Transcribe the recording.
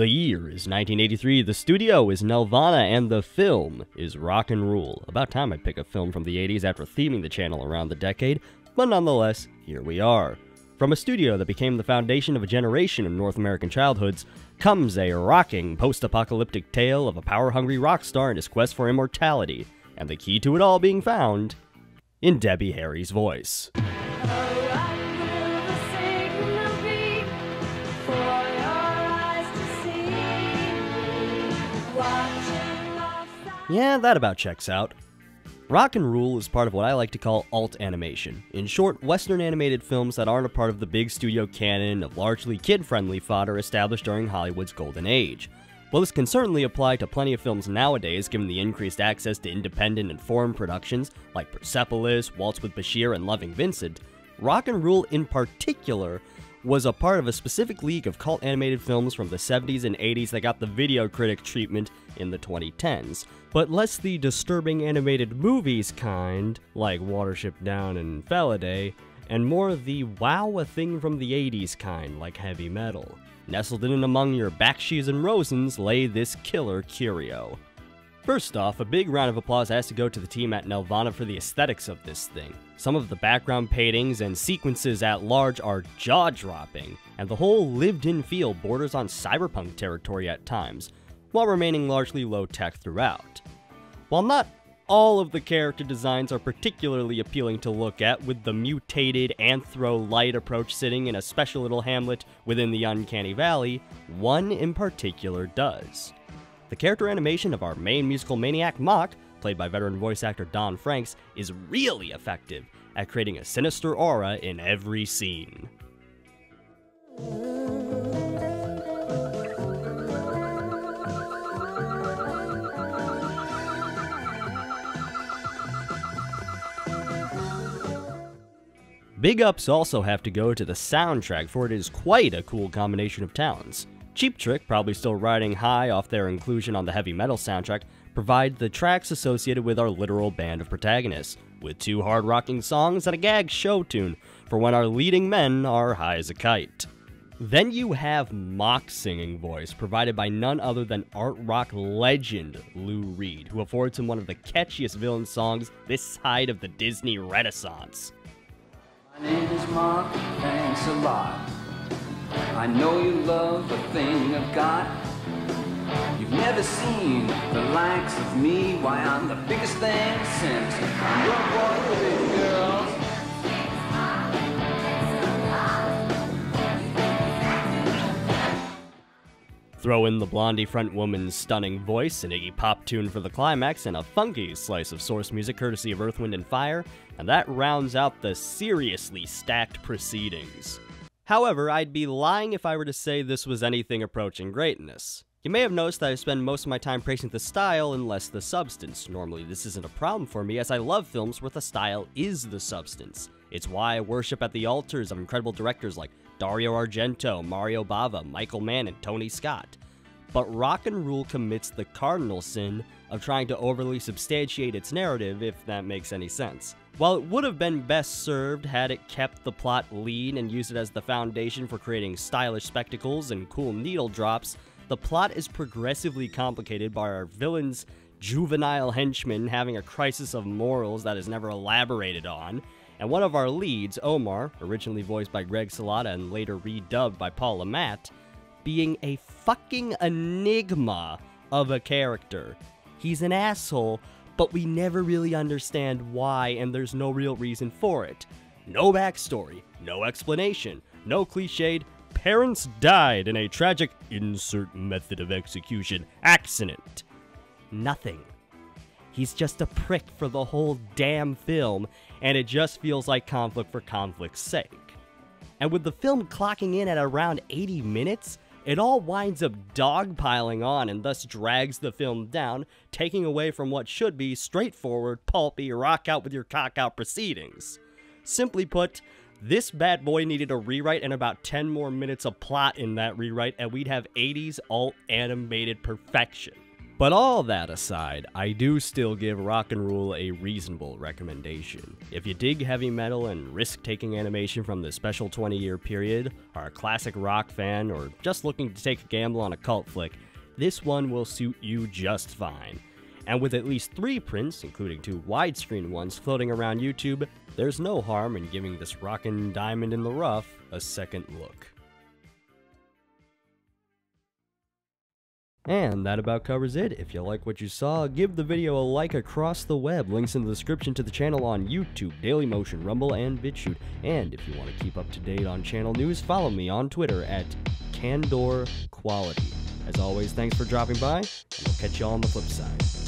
The year is 1983, the studio is Nelvana, and the film is Rock and Rule. About time I'd pick a film from the 80s after theming the channel around the decade, but nonetheless, here we are. From a studio that became the foundation of a generation of North American childhoods, comes a rocking, post-apocalyptic tale of a power-hungry rock star and his quest for immortality, and the key to it all being found in Debbie Harry's voice. Yeah, that about checks out. Rock and Rule is part of what I like to call alt animation. In short, Western animated films that aren't a part of the big studio canon of largely kid-friendly fodder established during Hollywood's golden age. While this can certainly apply to plenty of films nowadays given the increased access to independent and foreign productions like Persepolis, Waltz with Bashir, and Loving Vincent, Rock and Rule in particular was a part of a specific league of cult animated films from the 70s and 80s that got the video critic treatment in the 2010s, but less the disturbing animated movies kind, like Watership Down and Faraday, and more the wow a thing from the 80s kind, like Heavy Metal. Nestled in and among your Bakshi's and Rosens lay this killer curio. First off, a big round of applause has to go to the team at Nelvana for the aesthetics of this thing. Some of the background paintings and sequences at large are jaw-dropping, and the whole lived-in feel borders on cyberpunk territory at times, while remaining largely low-tech throughout. While not all of the character designs are particularly appealing to look at, with the mutated anthro-light approach sitting in a special little hamlet within the Uncanny Valley, one in particular does. The character animation of our main musical maniac, Mock, played by veteran voice actor Don Franks, is really effective at creating a sinister aura in every scene. Big ups also have to go to the soundtrack, for it is quite a cool combination of talents. Cheap Trick, probably still riding high off their inclusion on the Heavy Metal soundtrack, provide the tracks associated with our literal band of protagonists, with 2 hard-rocking songs and a gag show tune for when our leading men are high as a kite. Then you have Mock's singing voice, provided by none other than art rock legend Lou Reed, who affords him one of the catchiest villain songs this side of the Disney Renaissance. My name is Mark, thanks a lot. I know you love the thing I've got. You've never seen the likes of me. Why, I'm the biggest thing since World War II, girls. Throw in the Blondie front woman's stunning voice, an Iggy Pop tune for the climax, and a funky slice of source music courtesy of Earth, Wind & Fire, and that rounds out the seriously stacked proceedings. However, I'd be lying if I were to say this was anything approaching greatness. You may have noticed that I spend most of my time praising the style and less the substance. Normally this isn't a problem for me, as I love films where the style is the substance. It's why I worship at the altars of incredible directors like Dario Argento, Mario Bava, Michael Mann, and Tony Scott. But Rock and Rule commits the cardinal sin of trying to overly substantiate its narrative, if that makes any sense. While it would have been best served had it kept the plot lean and used it as the foundation for creating stylish spectacles and cool needle drops, the plot is progressively complicated by our villain's juvenile henchman having a crisis of morals that is never elaborated on, and one of our leads, Omar, originally voiced by Greg Salata and later redubbed by Paul LaMatt, being a fucking enigma of a character. He's an asshole, but we never really understand why, and there's no real reason for it. No backstory, no explanation, no cliched, parents died in a tragic insert method of execution accident. Nothing. He's just a prick for the whole damn film, and it just feels like conflict for conflict's sake. And with the film clocking in at around 80 minutes, it all winds up dogpiling on and thus drags the film down, taking away from what should be straightforward, pulpy, rock out with your cock out proceedings. Simply put, this bad boy needed a rewrite and about 10 more minutes of plot in that rewrite, and we'd have 80s alt animated perfection. But all that aside, I do still give Rock and Rule a reasonable recommendation. If you dig heavy metal and risk-taking animation from the special 20-year period, are a classic rock fan, or just looking to take a gamble on a cult flick, this one will suit you just fine. And with at least 3 prints, including 2 widescreen ones floating around YouTube, there's no harm in giving this rockin' diamond in the rough a second look. And that about covers it. If you like what you saw, give the video a like across the web. Links in the description to the channel on YouTube, Dailymotion, Rumble, and BitChute. And if you want to keep up to date on channel news, follow me on Twitter at Candor Quality. As always, thanks for dropping by, and I'll catch you all on the flip side.